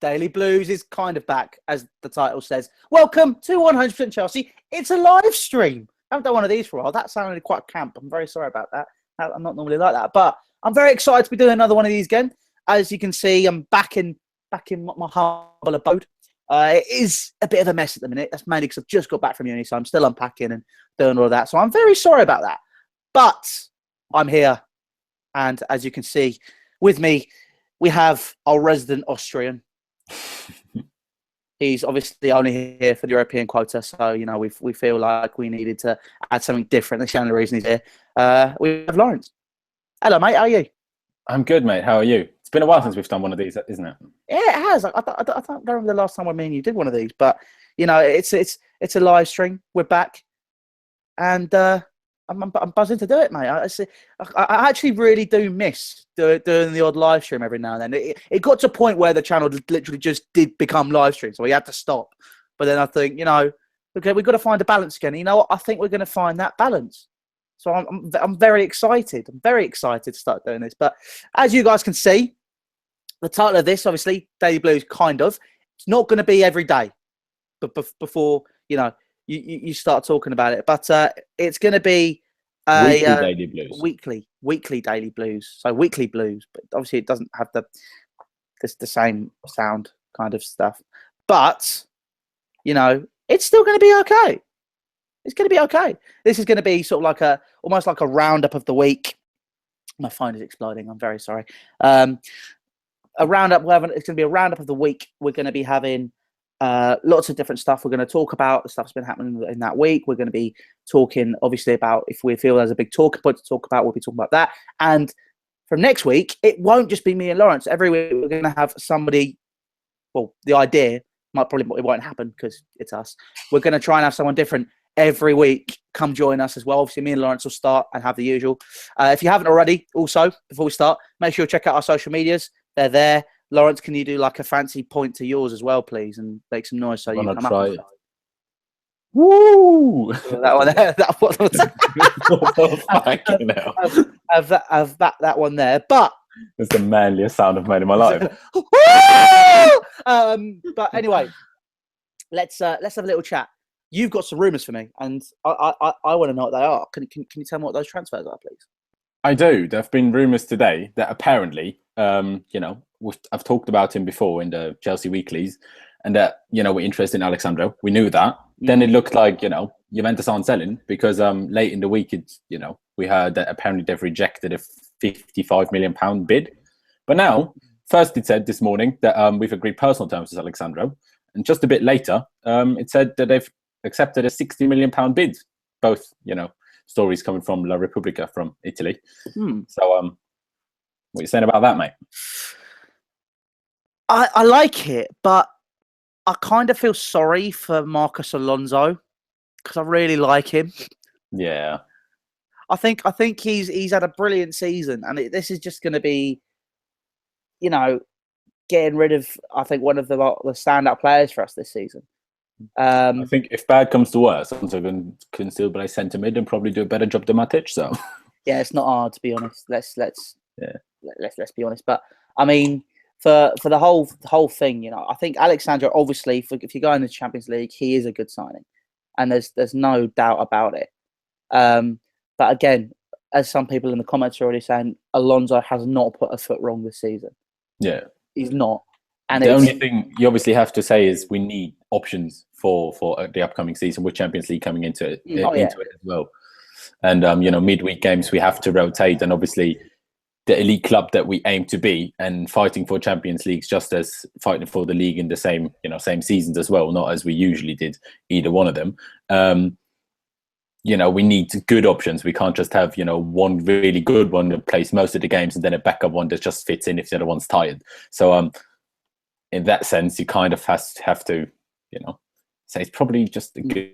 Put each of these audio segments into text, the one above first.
Daily Blues is kind of back, as the title says. Welcome to 100% Chelsea. It's a live stream. I haven't done one of these for a while. That sounded quite camp. I'm very sorry about that. I'm not normally like that, but I'm very excited to be doing another one of these again. As you can see, I'm back in my humble abode. It is a bit of a mess at the minute. That's mainly because I've just got back from uni, so I'm still unpacking and doing all of that. So I'm very sorry about that. But I'm here, and as you can see, with me, we have our resident Austrian. He's obviously only here for the European quota, so we feel like we needed to add something different. That's the only reason he's here. We have Lawrence. Hello, mate. How are you? I'm good, mate. How are you? It's been a while since we've done one of these, isn't it? Yeah, it has. I don't remember the last time me and you did one of these, but it's a live stream. We're back, and I'm buzzing to do it, mate. I actually really do miss doing the odd live stream every now and then. It got to a point where the channel literally just did become live stream, so we had to stop. But then I think, okay, we've got to find a balance again. You know what? I think we're going to find that balance. So I'm very excited. I'm very excited to start doing this. But as you guys can see, the title of this, obviously, Daily Blues, kind of. It's not going to be every day, but before you start talking about it. But it's going to be Daily Blues. Weekly Daily Blues. So weekly blues, but obviously it doesn't have the same sound kind of stuff. But it's still going to be okay. It's going to be okay. This is going to be sort of almost like a roundup of the week. My phone is exploding. I'm very sorry. A roundup. It's going to be a roundup of the week. We're going to be having lots of different stuff. We're going to talk about the stuff that's been happening in that week. We're going to be talking, obviously, about if we feel there's a big talking point to talk about, we'll be talking about that. And from next week, it won't just be me and Lawrence. Every week, we're going to have somebody. Well, the idea it won't happen because it's us. We're going to try and have someone different every week come join us as well. Obviously, me and Lawrence will start and have the usual. If you haven't already, also, before we start, make sure you check out our social medias. They're there. Lawrence, can you do like a fancy point to yours as well, please, and make some noise so you come up? It. Woo! That one there. That one there. But it's the manliest sound I've made in my life. But anyway, let's have a little chat. You've got some rumours for me, and I want to know what they are. Can you tell me what those transfers are, please? I do. There have been rumours today that apparently, I've talked about him before in the Chelsea weeklies, and that we're interested in Alexandro. We knew that. Then it looked like Juventus aren't selling because late in the week, we heard that apparently they've rejected a £55 million bid. But now, first it said this morning that we've agreed personal terms with Alexandro, and just a bit later, it said that they've accepted a £60 million bid. Both, stories coming from La Repubblica from Italy. So, what are you saying about that, mate? I like it, but I kind of feel sorry for Marcos Alonso because I really like him. Yeah, I think he's had a brilliant season, and this is just going to be, getting rid of one of the standout players for us this season. I think if bad comes to worse, Alonso can still play centre mid and probably do a better job than Matic. So yeah, it's not hard to be honest. Let's be honest. But I mean, for the whole thing, I think Alexandro, obviously, if you go in the Champions League, he is a good signing, and there's no doubt about it. But again, as some people in the comments are already saying, Alonso has not put a foot wrong this season. Yeah, he's not. And the only thing you obviously have to say is we need options for the upcoming season with Champions League coming into it as well. And midweek games we have to rotate, and obviously the elite club that we aim to be and fighting for Champions Leagues just as fighting for the league in the same seasons as well, not as we usually did either one of them. We need good options. We can't just have one really good one that plays most of the games and then a backup one that just fits in if the other one's tired. So in that sense, you kind of have to say it's probably just a good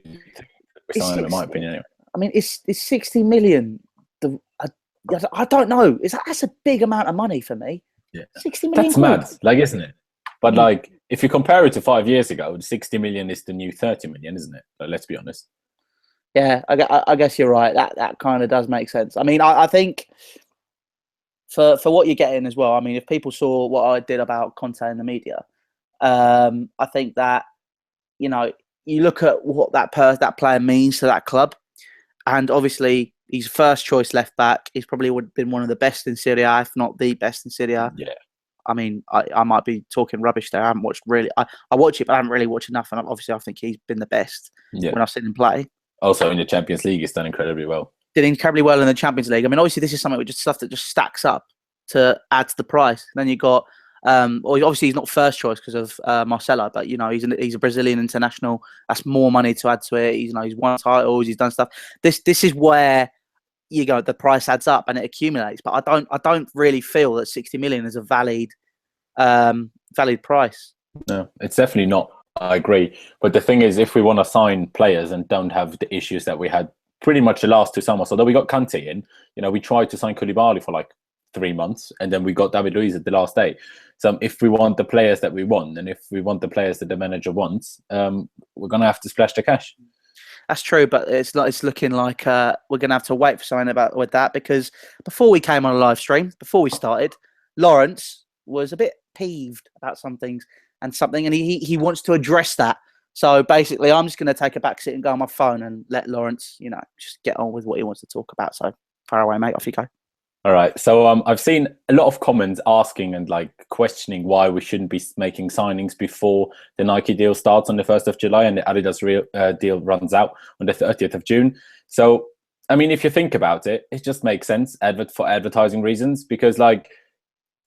sign, in my opinion. Anyway. I mean, it's 60 million. I don't know. That's a big amount of money for me. Yeah, 60 million. That's mad, isn't it? But if you compare it to 5 years ago, 60 million is the new 30 million, isn't it? Let's be honest. Yeah, I guess you're right. That kind of does make sense. I mean, I think for what you're getting as well. I mean, if people saw what I did about Conte in the media, I think that, you know, you look at what that player means to that club, and obviously he's first choice left back. He's probably would have been one of the best in Serie A, if not the best in Serie A. Yeah. I mean, I might be talking rubbish there. I haven't watched really. I watch it, but I haven't really watched enough. And obviously, I think he's been the best when I've seen him play. Also, in the Champions League, he's done incredibly well. Did incredibly well in the Champions League. I mean, obviously, this is something which is stuff that just stacks up to add to the price. And then you got, obviously, he's not first choice because of Marcelo, but you know, he's a Brazilian international. That's more money to add to it. He's won titles. He's done stuff. This is where you go. The price adds up and it accumulates. But I don't really feel that 60 million is a valid price. No, it's definitely not. I agree. But the thing is, if we want to sign players and don't have the issues that we had pretty much the last 2 summers, although we got Kante in, you know, we tried to sign Koulibaly for like 3 months, and then we got David Luiz at the last day. So if we want the players that we want, and if we want the players that the manager wants, we're going to have to splash the cash. That's true, but it's looking like we're going to have to wait for something with that, because before we came on a live stream, before we started, Lawrence was a bit peeved about some things and he wants to address that. So basically, I'm just going to take a back seat and go on my phone and let Lawrence, you know, just get on with what he wants to talk about. So far away, mate. Off you go. All right. So I've seen a lot of comments asking and like questioning why we shouldn't be making signings before the Nike deal starts on the 1st of July and the Adidas deal runs out on the 30th of June. So, I mean, if you think about it, it just makes sense for advertising reasons, because like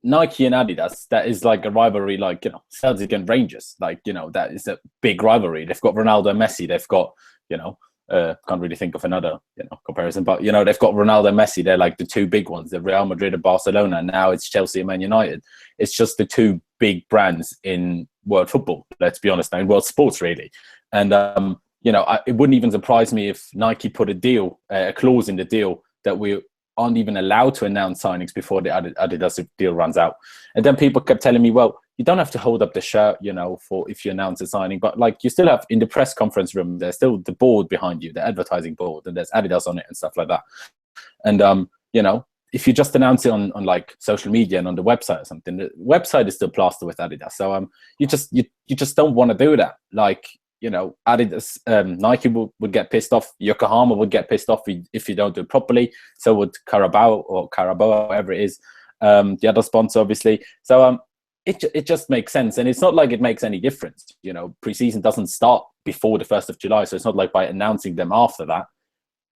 Nike and Adidas, that is like a rivalry, like, you know, Celtic and Rangers, like, you know, that is a big rivalry. They've got Ronaldo and Messi. They've got, you know, can't really think of another, you know, comparison, but, you know, they've got Ronaldo and Messi. They're like the 2 big ones, the Real Madrid and Barcelona. And now it's Chelsea and Man United. It's just the 2 big brands in world football, let's be honest, now in world sports, really. And, you know, it wouldn't even surprise me if Nike put a clause in the deal that we aren't even allowed to announce signings before the Adidas deal runs out. And then people kept telling me, well, you don't have to hold up the shirt, you know, for if you announce a signing, but like you still have in the press conference room, there's still the board behind you, the advertising board, and there's Adidas on it and stuff like that. And, you know, if you just announce it on like social media and on the website or something, the website is still plastered with Adidas. So you just don't want to do that. Like, you know, Adidas, Nike would get pissed off. Yokohama would get pissed off if you don't do it properly. So would Carabao, whatever it is, the other sponsor, obviously. So it just makes sense, and it's not like it makes any difference. You know, preseason doesn't start before the 1st of July, so it's not like by announcing them after that,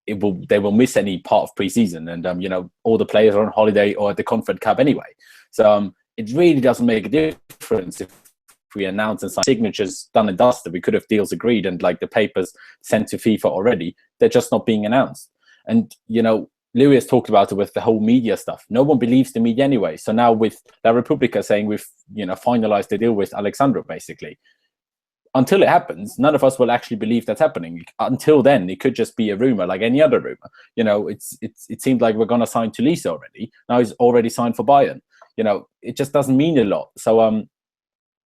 they will miss any part of preseason, and you know, all the players are on holiday or at the Confed Cup anyway. So it really doesn't make a difference if we announce and sign signatures done and dusted. We could have deals agreed and like the papers sent to FIFA already. They're just not being announced. And, you know, Louis has talked about it with the whole media stuff. No one believes the media anyway. So now with La Repubblica saying we've, you know, finalized the deal with Alexandro, basically, until it happens, none of us will actually believe that's happening. Until then, it could just be a rumor like any other rumor. You know, it seemed like we're going to sign Tulisa already. Now he's already signed for Bayern. You know, it just doesn't mean a lot. So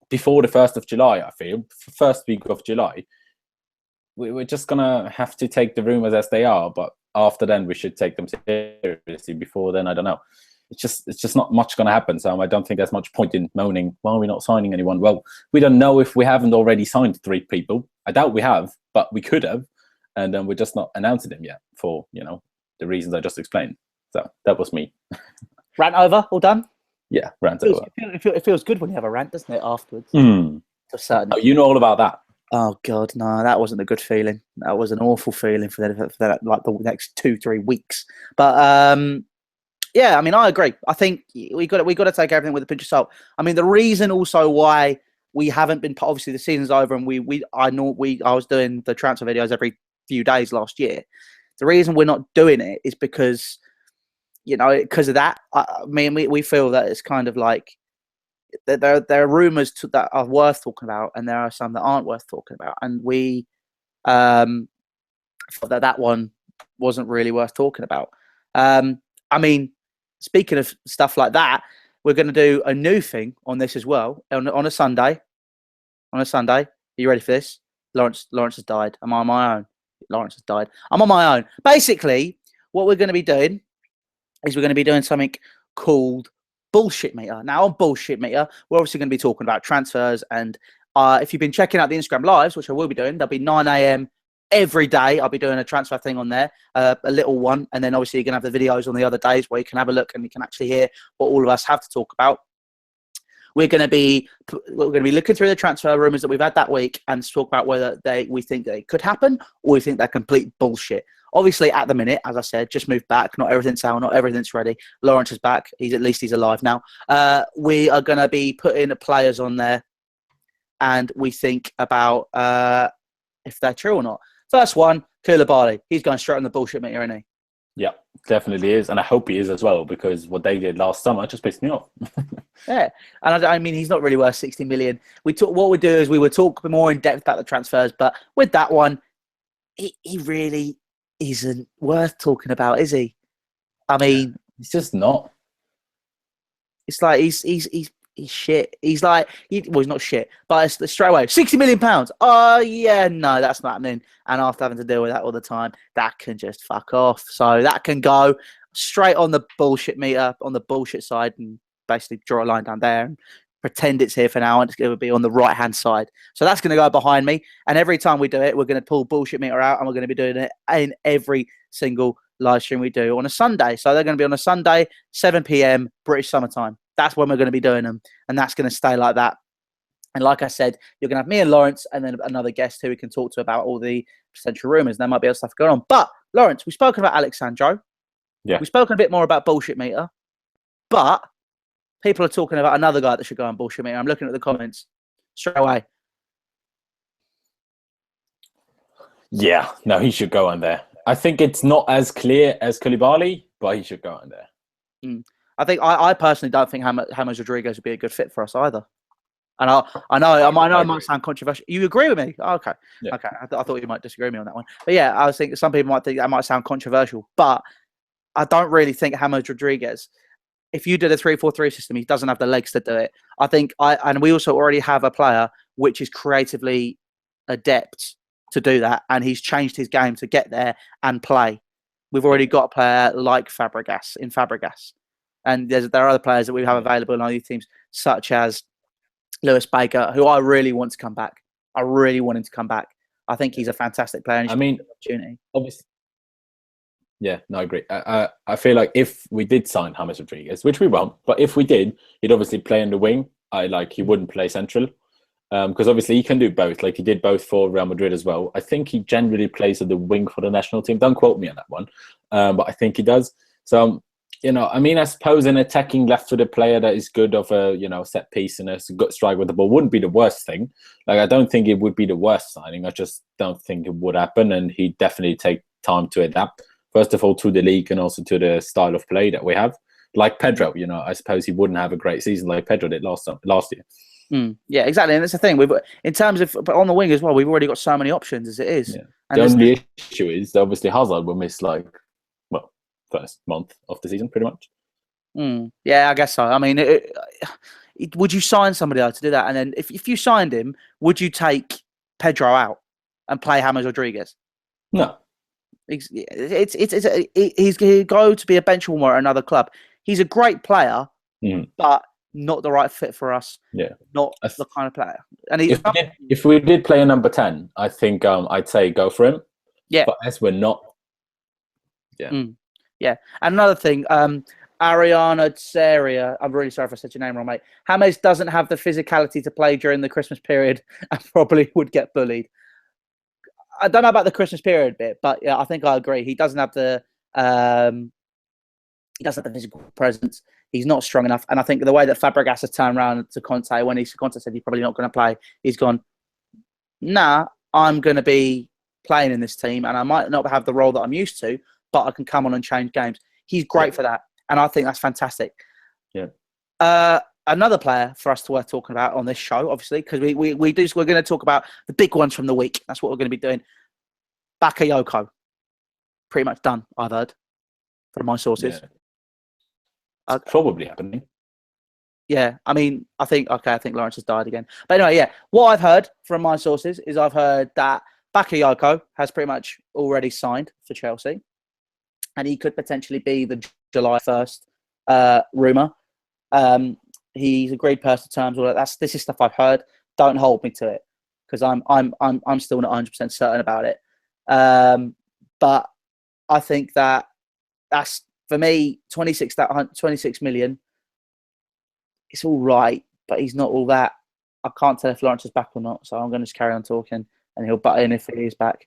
before the 1st of July, I feel, first week of July, we're just going to have to take the rumors as they are. But after then, we should take them seriously. Before then, I don't know. It's just not much going to happen. So I don't think there's much point in moaning, why are we not signing anyone? Well, we don't know if we haven't already signed 3 people. I doubt we have, but we could have. And we're just not announcing them yet for, you know, the reasons I just explained. So that was me. Rant over? All done? Yeah, rant over. It feels good when you have a rant, doesn't it, afterwards? Oh, you know all about that? Oh, God, no, that wasn't a good feeling. That was an awful feeling for that, like the next 2-3 weeks. But, yeah, I mean, I agree. I think we got to take everything with a pinch of salt. I mean, the reason also why we haven't been, obviously the season's over and I was doing the transfer videos every few days last year. The reason we're not doing it is because, you know, because of that. I mean, we feel that it's kind of like there are rumours that are worth talking about, and there are some that aren't worth talking about. And we thought that one wasn't really worth talking about. I mean, speaking of stuff like that, we're going to do a new thing on this as well on a Sunday. On a Sunday, are you ready for this? Lawrence has died. I'm on my own. Lawrence has died. I'm on my own. Basically, what we're going to be doing is we're going to be doing something called bullshit meter. Now, on bullshit meter, we're obviously going to be talking about transfers. And if you've been checking out the Instagram lives, which I will be doing, there'll be 9 a.m. every day. I'll be doing a transfer thing on there, a little one. And then obviously you're going to have the videos on the other days where you can have a look and you can actually hear what all of us have to talk about. We're going to be looking through the transfer rumours that we've had that week and talk about whether we think they could happen or we think they're complete bullshit. Obviously, at the minute, as I said, just moved back. Not everything's out. Not everything's ready. Lawrence is back. At least he's alive now. We are going to be putting players on there, and we think about if they're true or not. First one, Koulibaly. He's going straight on the bullshit meter, isn't he? Yeah, definitely is, and I hope he is as well, because what they did last summer just pissed me off. Yeah, and I mean, he's not really worth 60 million. What we do is we would talk more in depth about the transfers, but with that one, he really isn't worth talking about, is he? I mean, it's just not. It's like he's shit. He's like, he's not shit, but it's straight away, £60 million. Oh yeah, no, that's not happening. And after having to deal with that all the time, that can just fuck off. So that can go straight on the bullshit meter, on the bullshit side, and basically draw a line down there and pretend it's here for now, and it's going to be on the right hand side. So that's going to go behind me. And every time we do it, we're going to pull bullshit meter out, and we're going to be doing it in every single live stream we do on a Sunday. So they're going to be on a Sunday, 7 p.m. British summertime. That's when we're going to be doing them, and that's going to stay like that. And like I said, you're going to have me and Lawrence, and then another guest who we can talk to about all the potential rumours. There might be other stuff going on. But Lawrence, we've spoken about Alexandro. Yeah. We've spoken a bit more about bullshit meter, but people are talking about another guy that should go on bullshit meter. I'm looking at the comments straight away. Yeah, no, he should go on there. I think it's not as clear as Koulibaly, but he should go on there. I think I personally don't think James Rodriguez would be a good fit for us either. And I know it might sound controversial. You agree with me? Oh, okay. Yeah. Okay. I thought you might disagree with me on that one. But yeah, I was thinking some people might think that might sound controversial, but I don't really think James Rodriguez, if you did a 3-4-3 system, he doesn't have the legs to do it. I think and we also already have a player which is creatively adept to do that, and he's changed his game to get there and play. We've already got a player like Fabregas. And there are other players that we have available in other teams, such as Lewis Baker, who I really want to come back. I really want him to come back. I think he's a fantastic player. And opportunity. Obviously. Yeah, no, I agree. I feel like if we did sign James Rodriguez, which we won't, but if we did, he'd obviously play in the wing. He wouldn't play central, because obviously he can do both. Like he did both for Real Madrid as well. I think he generally plays at the wing for the national team. Don't quote me on that one, but I think he does. So. I suppose an attacking left-footed player that is good of a, set piece and a good strike with the ball wouldn't be the worst thing. Like, I don't think it would be the worst signing. I just don't think it would happen, and he'd definitely take time to adapt. First of all, to the league and also to the style of play that we have. Like Pedro, I suppose he wouldn't have a great season like Pedro did last year. Yeah, exactly. And that's the thing. In terms of, but on the wing as well, we've already got so many options as it is. Yeah. And the only issue is, obviously, Hazard will miss, first month of the season, pretty much. Yeah, I guess so. I mean, would you sign somebody else to do that? And then if you signed him, would you take Pedro out and play James Rodriguez? No. He's going to go to be a bench warmer at another club. He's a great player, but not the right fit for us. Yeah. Not the kind of player. And if we did play a number 10, I think I'd say go for him. Yeah. But as we're not, Yeah, and another thing, Ariana Tseria, I'm really sorry if I said your name wrong, mate. James doesn't have the physicality to play during the Christmas period and probably would get bullied. I don't know about the Christmas period bit, but yeah, I think I agree. He doesn't have the physical presence. He's not strong enough, and I think the way that Fabregas has turned around to Conte when Conte said he's probably not going to play, he's gone, nah, I'm going to be playing in this team, and I might not have the role that I'm used to, but I can come on and change games. He's great for that, and I think that's fantastic. Yeah. Another player for us to worth talking about on this show, obviously, because we're going to talk about the big ones from the week. That's what we're going to be doing. Bakayoko, pretty much done. I've heard from my sources. Yeah. It's probably happening. Yeah, I mean, I think Lawrence has died again. But anyway, yeah, what I've heard from my sources is I've heard that Bakayoko has pretty much already signed for Chelsea. And he could potentially be the July 1st rumour. He's agreed personal terms. All that. This is stuff I've heard. Don't hold me to it because I'm still not 100% certain about it. But I think that's for me 26 million. It's all right, but he's not all that. I can't tell if Lawrence is back or not, so I'm going to just carry on talking, and he'll butt in if he is back.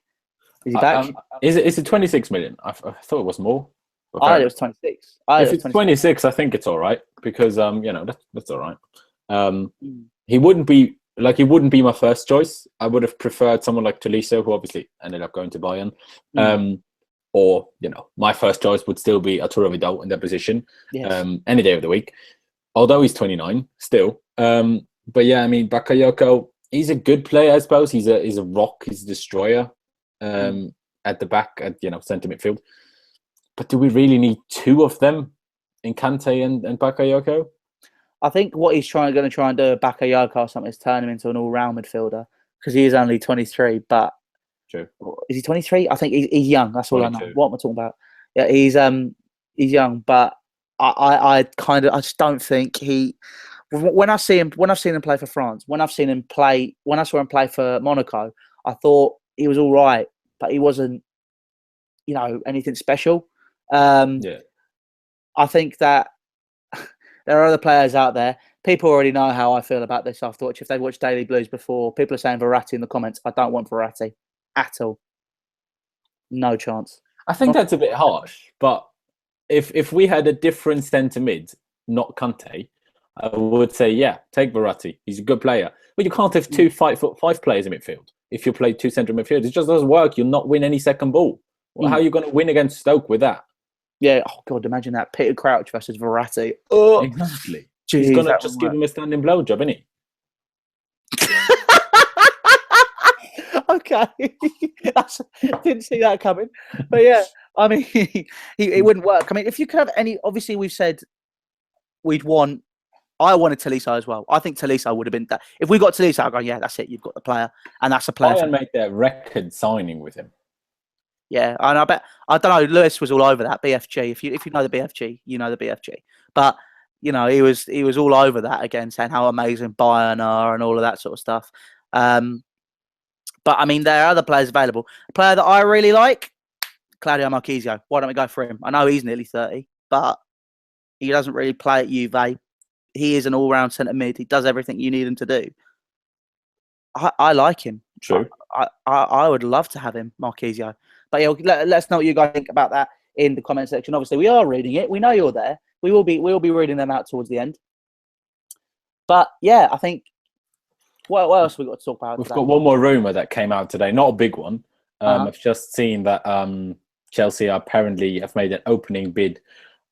Is he back? Is it 26 million? I thought it was more. I heard it was 26. If it's 26, I think it's all right because that's all right. He wouldn't be my first choice. I would have preferred someone like Tolisso, who obviously ended up going to Bayern. Or my first choice would still be Arturo Vidal in that position. Yes. Any day of the week. Although he's 29 still. But yeah, I mean, Bakayoko, he's a good player, I suppose. He's a rock, he's a destroyer at the back, at centre midfield. But do we really need two of them in Kante and Bakayoko? I think what he's going to try and do with Bakayoko or something is turn him into an all-round midfielder because he is only 23. But true, is he 23? I think he's young. That's all 22. I know. What am I talking about? Yeah, he's young, but I just don't think he. When I've seen him play for France, when I saw him play for Monaco, I thought he was all right, but he wasn't, anything special. I think that there are other players out there. People already know how I feel about this after if they've watched Daily Blues before. People are saying Verratti in the comments. I don't want Verratti at all. No chance. I think that's a bit harsh, but if we had a different centre mid, not Kante, I would say, yeah, take Verratti. He's a good player. But you can't have 2 5'5" players in midfield. If you play 2 central midfielders, it just doesn't work. You'll not win any second ball. Well, how are you going to win against Stoke with that? Yeah. Oh, God, imagine that. Peter Crouch versus Verratti. Oh, exactly. Jeez, he's going to just give him a standing blowjob, isn't he? Okay. Didn't see that coming. But yeah, I mean, it wouldn't work. I mean, if you could have any, obviously we've said I wanted Tolisso as well. I think Tolisso would have been that. If we got Tolisso, I'd go, yeah, that's it. You've got the player. And that's a player. Bayern made their record signing with him. Yeah. And I don't know, Lewis was all over that, BFG. If you know the BFG, you know the BFG. But, he was all over that again, saying how amazing Bayern are and all of that sort of stuff. But, I mean, there are other players available. A player that I really like, Claudio Marchisio. Why don't we go for him? I know he's nearly 30, but he doesn't really play at Juve. He is an all-round centre mid. He does everything you need him to do. I like him. True. I would love to have him, Marchisio. But yeah, let us know what you guys think about that in the comment section. Obviously, we are reading it. We know you're there. We will be reading them out towards the end. But yeah, I think what else have we got to talk about? We've got one more rumour that came out today. Not a big one. I've just seen that Chelsea apparently have made an opening bid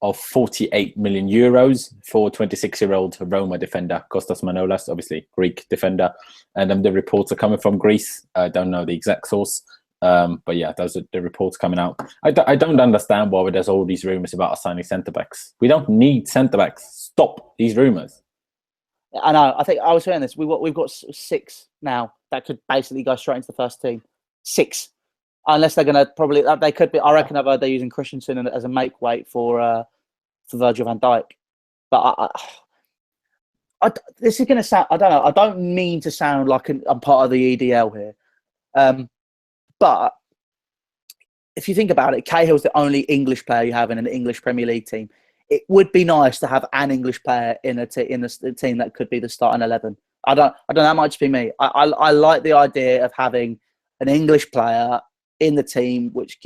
of 48 million euros for 26-year-old Roma defender Kostas Manolas, obviously Greek defender. And the reports are coming from Greece. I don't know the exact source. But yeah, those are the reports coming out. I don't understand why there's all these rumours about us signing centre-backs. We don't need centre-backs. Stop these rumours. I know. I think I was saying this. We've got 6 now that could basically go straight into the first team. 6. Unless they're going to they could be. I reckon they're using Christensen as a make weight for Virgil van Dijk. But this is going to sound. I don't know. I don't mean to sound like I'm part of the EDL here. But if you think about it, Cahill's the only English player you have in an English Premier League team. It would be nice to have an English player in a team that could be the starting 11. I don't know. That might just be me. I like the idea of having an English player in the team, which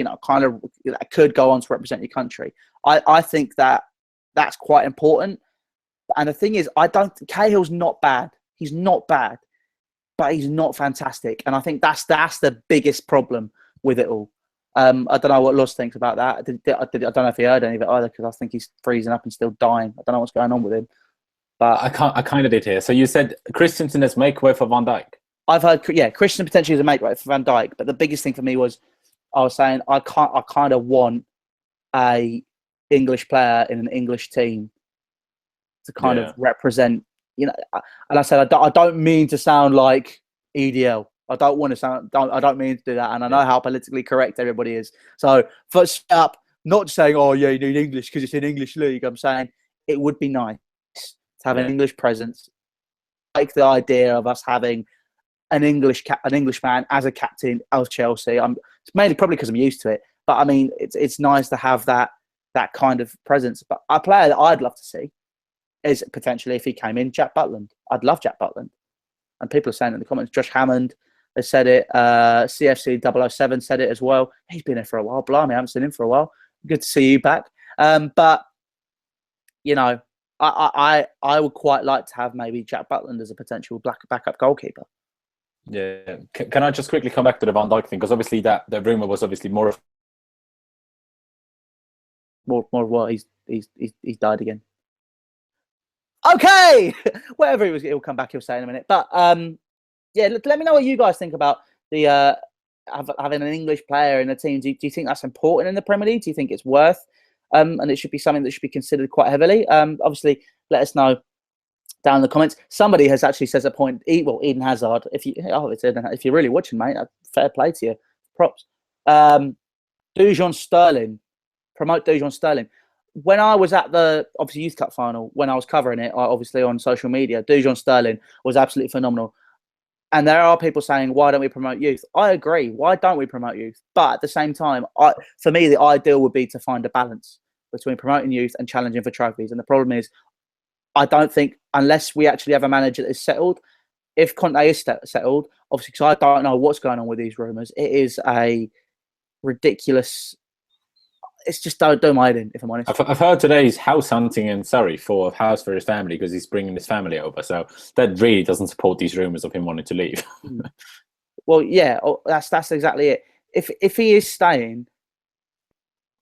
could go on to represent your country. I think that's quite important. And the thing is, Cahill's not bad. He's not bad, but he's not fantastic. And I think that's the biggest problem with it all. I don't know what Los thinks about that. I don't know if he heard any of it either, because I think he's freezing up and still dying. I don't know what's going on with him. But I kind of did hear. So you said Christensen as make way for Van Dijk. I've heard, Christian potentially is a make way for Van Dijk, but the biggest thing for me was I was saying I kind of want a English player in an English team to kind of represent, and I said I don't mean to sound like EDL. I don't want to sound. I don't mean to do that, and I know how politically correct everybody is. So first up, not saying you need English because it's an English league. I'm saying it would be nice to have an English presence. Like the idea of us having an Englishman as a captain of Chelsea. It's mainly probably because I'm used to it, but I mean, it's nice to have that kind of presence. But a player that I'd love to see is potentially, if he came in, Jack Butland. I'd love Jack Butland. And people are saying in the comments, Josh Hammond has said it. CFC 007 said it as well. He's been here for a while. Blimey, I haven't seen him for a while. Good to see you back. But, you know, I would quite like to have maybe Jack Butland as a potential backup goalkeeper. Yeah. Can I just quickly come back to the Van Dijk thing? Because obviously the rumour was obviously more of what? He's died again. Okay, whatever he'll come back. He'll say in a minute. But yeah, let me know what you guys think about the having an English player in the team. Do you think that's important in the Premier League? Do you think it's worth? And it should be something that should be considered quite heavily. Obviously, let us know down in the comments. Somebody has actually says a point. Eden Hazard. If you're really watching, mate, fair play to you. Props. Dujon Sterling. Promote Dujon Sterling. When I was at the obviously Youth Cup final, when I was covering it, obviously on social media, Dujon Sterling was absolutely phenomenal. And there are people saying, why don't we promote youth? I agree. Why don't we promote youth? But at the same time, for me, the ideal would be to find a balance between promoting youth and challenging for trophies. And the problem is, I don't think, unless we actually have a manager that is settled, if Conte is settled, obviously, because I don't know what's going on with these rumours, it is a ridiculous... It's just don't my head in, if I'm honest. I've heard today he's house hunting in Surrey for a house for his family because he's bringing his family over. So that really doesn't support these rumours of him wanting to leave. Well, yeah, that's exactly it. If he is staying,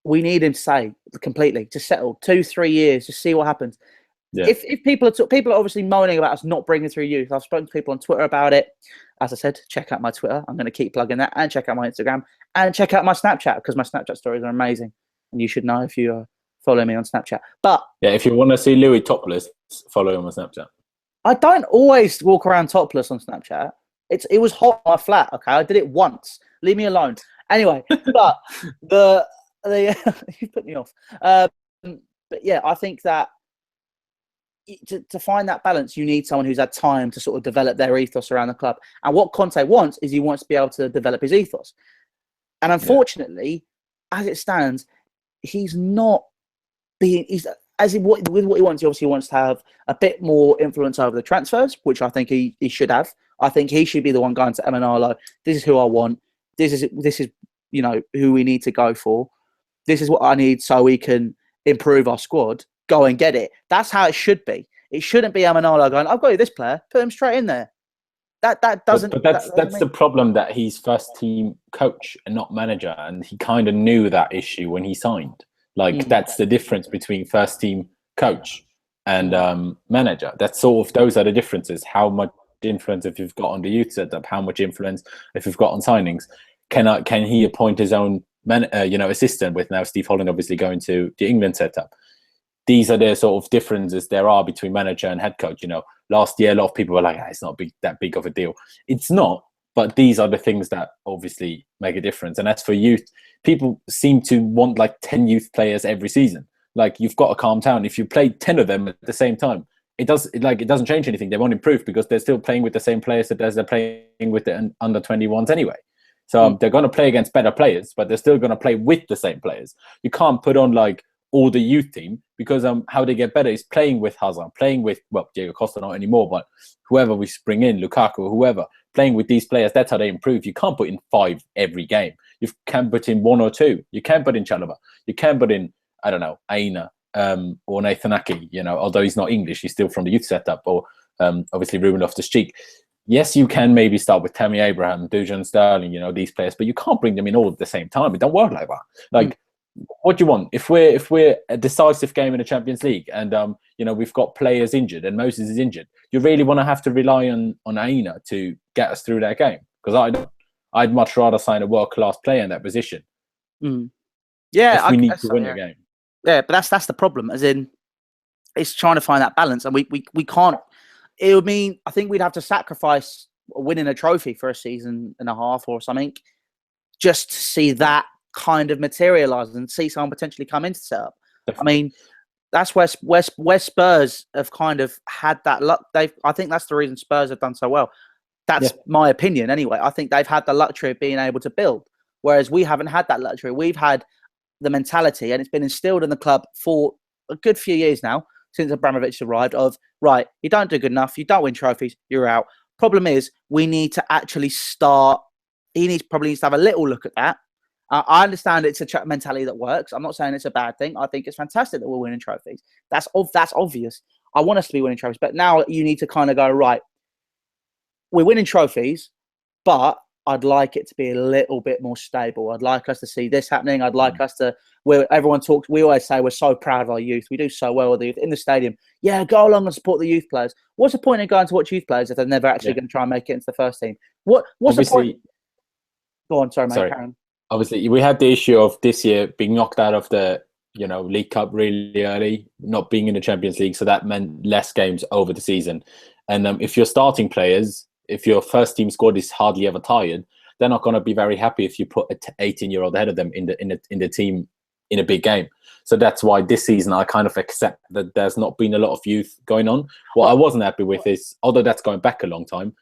we need him to stay completely, to settle 2-3 years, just see what happens. Yeah. If people are obviously moaning about us not bringing through youth, I've spoken to people on Twitter about it. As I said, check out my Twitter. I'm going to keep plugging that, and check out my Instagram, and check out my Snapchat, because my Snapchat stories are amazing. And you should know if you follow me on Snapchat. But yeah, if you want to see Louis topless, follow him on Snapchat. I don't always walk around topless on Snapchat. It was hot on my flat. Okay, I did it once. Leave me alone. Anyway, but the you put me off. But yeah, I think that to find that balance, you need someone who's had time to sort of develop their ethos around the club. And what Conte wants is he wants to be able to develop his ethos. And unfortunately, as it stands, he's not being. With what he wants. He obviously wants to have a bit more influence over the transfers, which I think he should have. I think he should be the one going to Emanalo. This is who I want. This is who we need to go for. This is what I need so we can improve our squad. Go and get it. That's how it should be. It shouldn't be Emanalo going, I've got you this player. Put him straight in there. That doesn't. But that's the problem, that he's first team coach and not manager, and he kind of knew that issue when he signed. That's the difference between first team coach and manager. That's those are the differences. How much influence if you've got on the youth setup? How much influence if you've got on signings? Can he appoint his own assistant, with now Steve Holland obviously going to the England setup? These are the sort of differences there are between manager and head coach. Last year, a lot of people were like, it's not that big of a deal. It's not, but these are the things that obviously make a difference. And as for youth, people seem to want 10 youth players every season. You've got to calm down. If you play 10 of them at the same time, it doesn't change anything. They won't improve because they're still playing with the same players as they're playing with the under 21s anyway. So they're going to play against better players, but they're still going to play with the same players. You can't put on all the youth team, because how they get better is playing with Hazard, playing with, Diego Costa not anymore, but whoever we bring in, Lukaku, whoever, playing with these players, that's how they improve. You can't put in 5 every game. You can put in 1 or 2. You can put in Chalobah. You can put in, I don't know, Aina or Nathan Ake, although he's not English, he's still from the youth setup, or obviously Ruben Loftus-Cheek. Yes, you can maybe start with Tammy Abraham, Dujon Sterling, these players, but you can't bring them in all at the same time. It don't work like that. What do you want? If we're a decisive game in the Champions League and we've got players injured and Moses is injured, you really want to have to rely on Aina to get us through that game? Because I'd much rather sign a world-class player in that position. Yeah, if we need to win a game. Yeah, but that's the problem. As in, it's trying to find that balance, and we can't. It would mean, I think we'd have to sacrifice winning a trophy for a season and a half or something, just to see that kind of materialize and see someone potentially come into setup. I mean, that's where Spurs have kind of had that luck. I think that's the reason Spurs have done so well. That's my opinion anyway. I think they've had the luxury of being able to build, whereas we haven't had that luxury. We've had the mentality, and it's been instilled in the club for a good few years now, since Abramovich arrived, of, right, you don't do good enough, you don't win trophies, you're out. Problem is, we need to actually start. He probably needs to have a little look at that. I understand it's a mentality that works. I'm not saying it's a bad thing. I think it's fantastic that we're winning trophies. That's obvious. I want us to be winning trophies. But now you need to kind of go, right, we're winning trophies, but I'd like it to be a little bit more stable. I'd like us to see this happening. I'd like us to, where everyone talks, we always say we're so proud of our youth. We do so well with the youth in the stadium. Yeah, go along and support the youth players. What's the point in going to watch youth players if they're never actually going to try and make it into the first team? What's obviously, the point? Go on, sorry, mate. Karen. Obviously, we had the issue of this year being knocked out of the League Cup really early, not being in the Champions League, so that meant less games over the season. And if you're starting players, if your first team squad is hardly ever tired, they're not going to be very happy if you put an 18-year-old ahead of them in the team in a big game. So that's why this season I kind of accept that there's not been a lot of youth going on. What I wasn't happy with is, although that's going back a long time,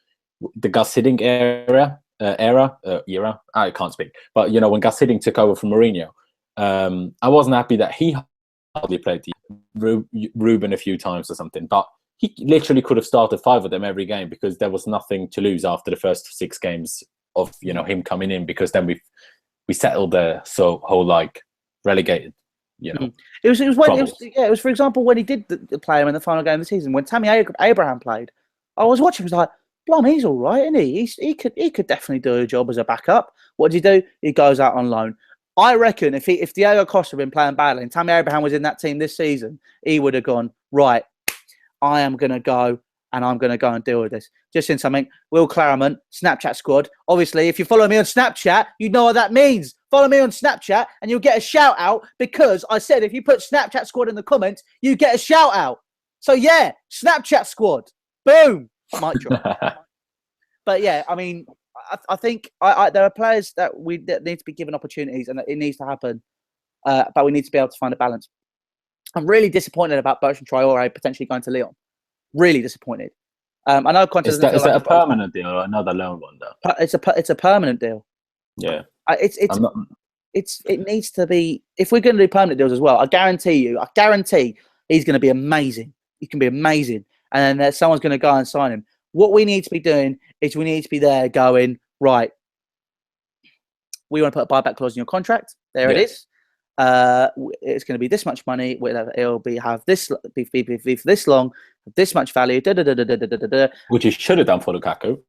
the Gus Hiddink era, I can't speak. But when Gus Hiddink took over from Mourinho, I wasn't happy that he hardly played Ruben a few times or something, but he literally could have started 5 of them every game because there was nothing to lose after the first 6 games of him coming in, because then we settled the whole relegated. It was for example when he did play him in the final game of the season, when Tammy Abraham played. I was watching, I was like, Blum, he's all right, isn't he? He could definitely do a job as a backup. What did he do? He goes out on loan. I reckon if Diego Costa had been playing badly and Tammy Abraham was in that team this season, he would have gone, right, I am going to go and I'm going to go and deal with this. Just in something, Will Claremont, Snapchat squad. Obviously, if you follow me on Snapchat, you know what that means. Follow me on Snapchat and you'll get a shout out, because I said if you put Snapchat squad in the comments, you get a shout out. So yeah, Snapchat squad. Boom. Mic drop. But yeah, I mean, I think there are players that need to be given opportunities, and it needs to happen. But we need to be able to find a balance. I'm really disappointed about Bertrand Traore potentially going to Lyon. Really disappointed. I know Conte is that a permanent deal or another loan one though? It's a permanent deal. Yeah. It needs to be. If we're going to do permanent deals as well, I guarantee he's going to be amazing. He can be amazing, and then someone's going to go and sign him. What we need to be doing is we need to be there going, right, we want to put a buyback clause in your contract. There it is. It's going to be this much money. It'll be be for this long, this much value. Which you should have done for Lukaku.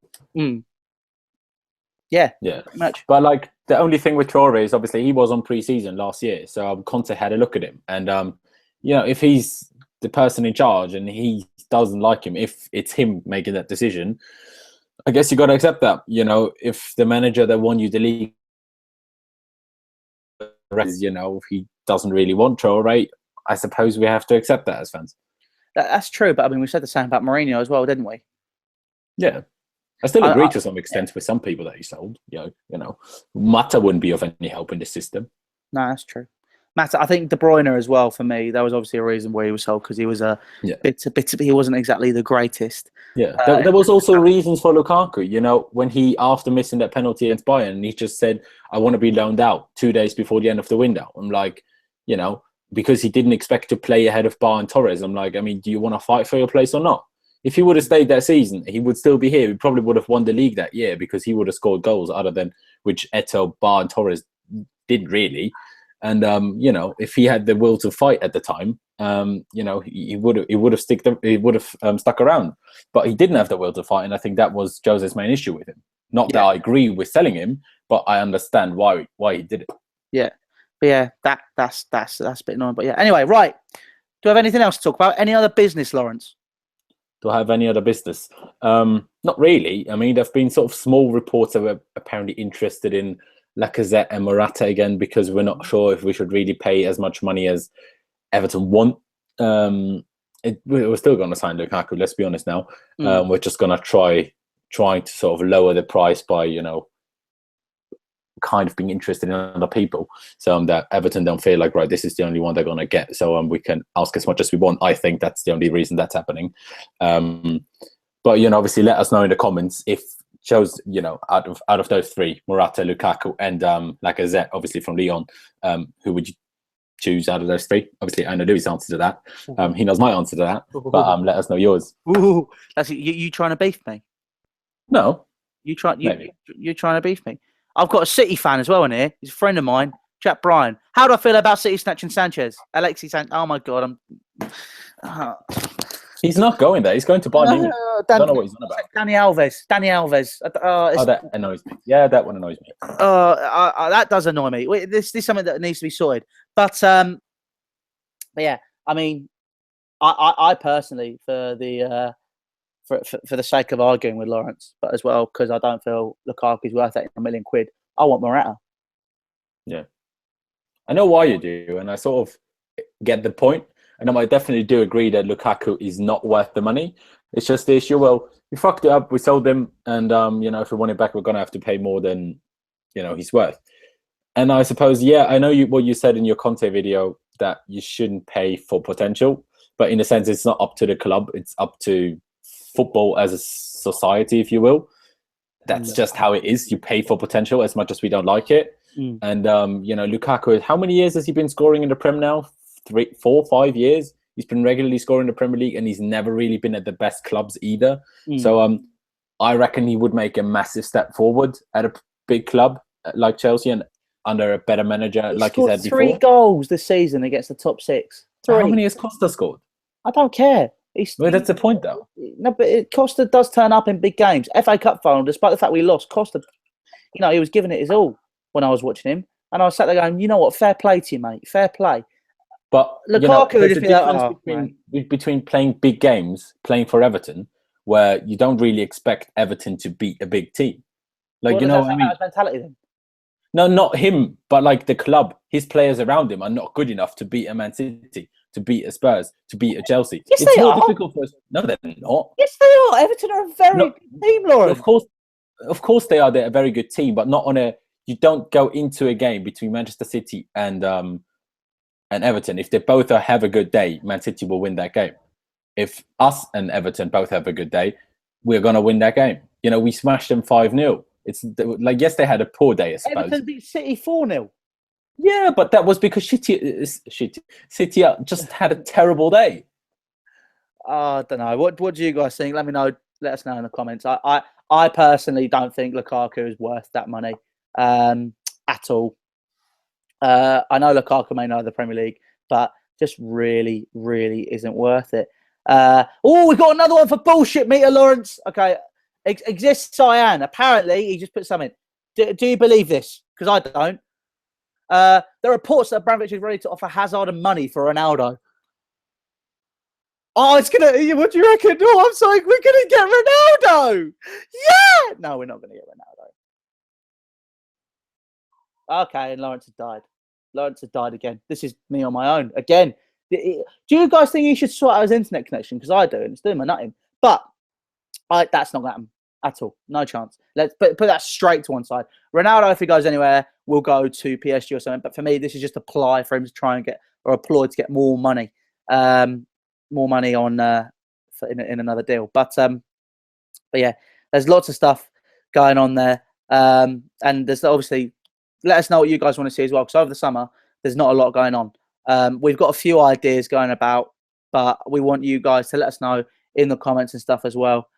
Yeah, much. But the only thing with Traore is obviously he was on pre-season last year, so Conte had a look at him, and if he's the person in charge and he doesn't like him, if it's him making that decision, I guess you got to accept that. If the manager that won you the league, he doesn't really want Traore, I suppose we have to accept that as fans. That's true, but I mean, we said the same about Mourinho as well, didn't we? Yeah, I still agree to some extent with some people that he sold. Mata wouldn't be of any help in the system. No, that's true. Mata, I think De Bruyne as well. For me, there was obviously a reason why he was sold, because he was he wasn't exactly the greatest. Yeah, there was also reasons for Lukaku. When he, after missing that penalty against Bayern, he just said, "I want to be loaned out 2 days before the end of the window." I'm like, because he didn't expect to play ahead of Bar and Torres. I'm like, I mean, do you want to fight for your place or not? If he would have stayed that season, he would still be here. He probably would have won the league that year, because he would have scored goals other than which Eto'o, Bar and Torres didn't really. And if he had the will to fight at the time, he would have stuck around. But he didn't have the will to fight, and I think that was Jose's main issue with him. Not that I agree with selling him, but I understand why he did it. Yeah, but yeah, that's a bit annoying. But yeah, anyway, right. Do you have anything else to talk about? Any other business, Lawrence? Do I have any other business? Not really. I mean, there've been sort of small reports that were apparently interested in Lacazette and Morata again, because we're not sure if we should really pay as much money as Everton want. We're still going to sign Lukaku, let's be honest now. We're just going to try to sort of lower the price by, kind of being interested in other people, so that Everton don't feel like, right, this is the only one they're going to get, so we can ask as much as we want. I think that's the only reason that's happening. But obviously, let us know in the comments if shows out of those three, Morata, Lukaku, and Lacazette, obviously from Lyon, who would you choose out of those three? Obviously, I know Louis' answer to that. He knows my answer to that, but let us know yours. Ooh, that's you trying to beef me? No, you're trying to beef me. I've got a City fan as well in here. He's a friend of mine, Jack Bryan. How do I feel about City snatching Sanchez? Alexis Sanchez. Oh my god, he's not going there. He's going to Bayern Munich. I don't know what he's on about. Danny Alves. That annoys me. Yeah, that one annoys me. That does annoy me. This is something that needs to be sorted. But yeah, I mean, I personally, for the sake of arguing with Lawrence, but as well because I don't feel Lukaku's worth £8 million, I want Morata. Yeah, I know why you do, and I sort of get the point. And I definitely do agree that Lukaku is not worth the money. It's just the issue. Well, we fucked it up. We sold him, and if we want it back, we're gonna have to pay more than he's worth. And I suppose, yeah, I know what you said in your Conte video, that you shouldn't pay for potential, but in a sense, it's not up to the club. It's up to football as a society, if you will. That's just how it is. You pay for potential as much as we don't like it. And Lukaku, how many years has he been scoring in the Prem now? 3, 4, 5 years. He's been regularly scoring the Premier League, and he's never really been at the best clubs either. So I reckon he would make a massive step forward at a big club like Chelsea, and under a better manager, like you said before. 3 goals this season against the top 6. 3. How many has Costa scored? I don't care. That's the point, though. No, but Costa does turn up in big games. FA Cup final, despite the fact we lost, Costa, he was giving it his all when I was watching him, and I was sat there going, you know what, fair play to you, mate, fair play. But Lukaku there's a difference between playing big games, playing for Everton, where you don't really expect Everton to beat a big team. Like, what I mean? Mentality then? No, not him, but like the club. His players around him are not good enough to beat a Man City, to beat a Spurs, to beat a Chelsea. Yes, it's they more are. difficult for us. No, they're not. Yes, they are. Everton are a very good team, Lauren. Of course they are. They're a very good team, but not on a. You don't go into a game between Manchester City and Everton. If they both have a good day, Man City will win that game. If us and Everton both have a good day, we're going to win that game. We smashed them 5-0. It's like, yes, they had a poor day, I suppose. Everton beat City 4-0. Yeah, but that was because City just had a terrible day. I don't know. What do you guys think? Let me know. Let us know in the comments. I personally don't think Lukaku is worth that money at all. I know Lukaku may know the Premier League, but just really, really isn't worth it. We've got another one for bullshit meter, Lawrence. Okay, exists Cyan. Apparently, he just put something. Do you believe this? Because I don't. There are reports that Abramovich is ready to offer Hazard and money for Ronaldo. Oh, it's gonna. What do you reckon? No, I'm sorry. We're gonna get Ronaldo. Yeah. No, we're not gonna get Ronaldo. Okay, and Lawrence has died. Lawrence has died again. This is me on my own again. Do you guys think he should sort out his internet connection? Because I do, and it's doing my nutting. But that's not going to happen at all. No chance. Let's put that straight to one side. Ronaldo, if he goes anywhere, will go to PSG or something. But for me, this is just a ply for him to try and get, or a ploy to get more money. More money on in another deal. But yeah, there's lots of stuff going on there. And there's obviously, let us know what you guys want to see as well, because over the summer, there's not a lot going on. We've got a few ideas going about, but we want you guys to let us know in the comments and stuff as well.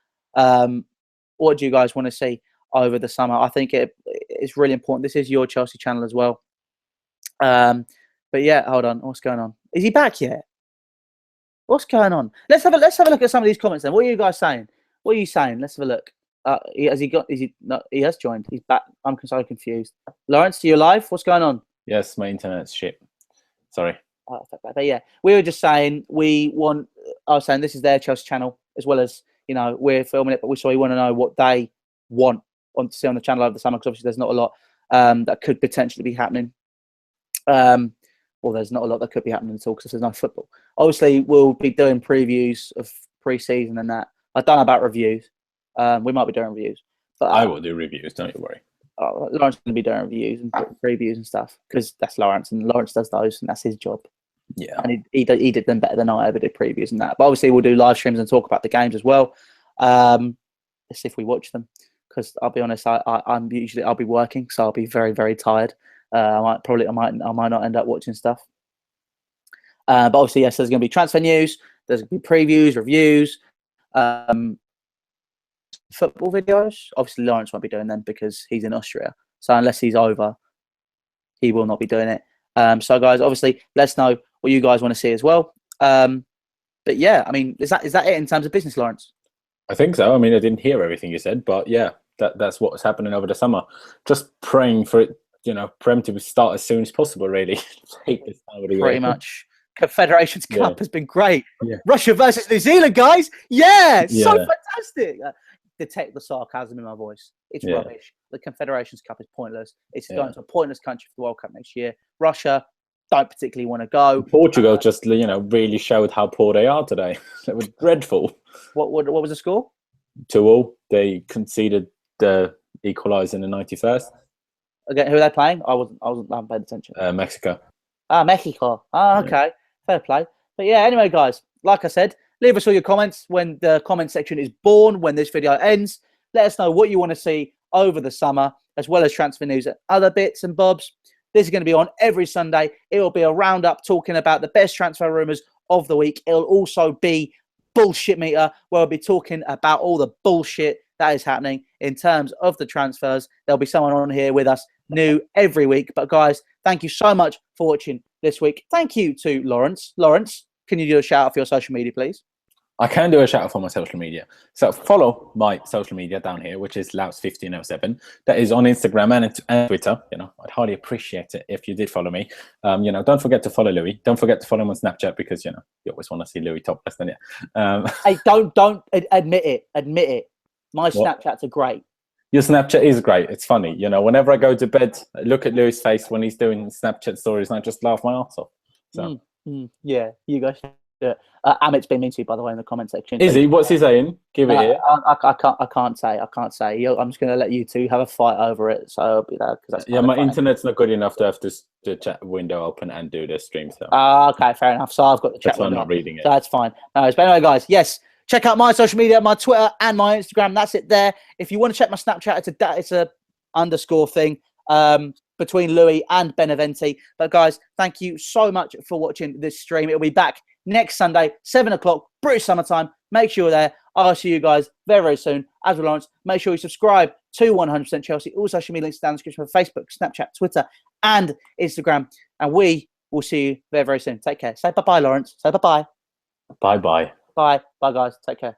What do you guys want to see over the summer? I think it's really important. This is your Chelsea channel as well. But yeah, hold on. What's going on? Is he back yet? What's going on? Let's have a look at some of these comments then. What are you guys saying? What are you saying? Let's have a look. Has he got? Is he? No, he has joined. He's back. I'm so confused. Lawrence, are you live? What's going on? Yes, my internet's shit. Sorry. But yeah, we were just saying I was saying this is their Chelsea channel, as well as we're filming it, but we want to know what they want to see on the channel over the summer, because obviously there's not a lot that could potentially be happening. Well, there's not a lot that could be happening at all because there's no football. Obviously, we'll be doing previews of pre-season and that. I don't know about reviews. We might be doing reviews, but I will do reviews. Don't you worry. Lawrence going to be doing reviews and previews and stuff because that's Lawrence, and Lawrence does those, and that's his job. Yeah, and he did them better than I ever did previews and that. But obviously, we'll do live streams and talk about the games as well. Let's see if we watch them, because I'll be honest, I'll be working, so I'll be very, very tired. I might not end up watching stuff. But obviously, yes, there's going to be transfer news. There's going to be previews, reviews, football videos. Obviously, Lawrence won't be doing them because he's in Austria. So unless he's over, he will not be doing it. So guys, obviously, let us know what you guys want to see as well. But yeah, I mean, is that it in terms of business, Lawrence? I think so. I mean, I didn't hear everything you said, but yeah, that's what's happening over the summer. Just praying for it, Prem to start as soon as possible, really. Pretty much. Confederations Cup has been great. Yeah. Russia versus New Zealand, guys. Yeah, so fantastic. Detect the sarcasm in my voice. It's rubbish. The Confederations Cup is pointless. It's going to a pointless country for the World Cup next year. Russia don't particularly want to go. Portugal just, really showed how poor they are today. It was dreadful. What was the score? 2-2. They conceded the equaliser in the 91st. Again, who are they playing? I haven't paid attention. Mexico. Mexico. Okay. Fair play. But yeah, anyway, guys, like I said, leave us all your comments when the comment section is born, when this video ends. Let us know what you want to see over the summer, as well as transfer news and other bits and bobs. This is going to be on every Sunday. It will be a roundup talking about the best transfer rumours of the week. It'll also be Bullshit Meter, where we'll be talking about all the bullshit that is happening in terms of the transfers. There'll be someone on here with us new every week. But guys, thank you so much for watching this week. Thank you to Lawrence. Lawrence, can you do a shout out for your social media, please? I can do a shout out for my social media. So follow my social media down here, which is Louts1507. That is on Instagram and Twitter. I'd highly appreciate it if you did follow me. Don't forget to follow Louis. Don't forget to follow him on Snapchat because you always want to see Louis topless, don't you? Hey, don't admit it. Admit it. My Snapchats are great. Your Snapchat is great. It's funny. Whenever I go to bed, I look at Louis' face when he's doing Snapchat stories, and I just laugh my ass off. So yeah, you guys. Amit's been mean to you, by the way, in the comment section. Is he? What's he saying? Give it here. I can't say. I'm just going to let you two have a fight over it. So I'll be there because that's my internet's not good enough to have the chat window open and do the stream. So okay, fair enough. So I've got the chat window. I'm not reading it. So that's fine. But anyway, guys, yes, check out my social media, my Twitter and my Instagram. That's it there. If you want to check my Snapchat, it's a underscore thing. Between Louis and Beneventi. But guys, thank you so much for watching this stream. It'll be back next Sunday, 7 o'clock, British summertime. Make sure you're there. I'll see you guys very, very soon. As with Lawrence, make sure you subscribe to 100% Chelsea. All social media links down in the description for Facebook, Snapchat, Twitter, and Instagram. And we will see you very, very soon. Take care. Say bye-bye, Lawrence. Say bye-bye. Bye-bye. Bye. Bye, guys. Take care.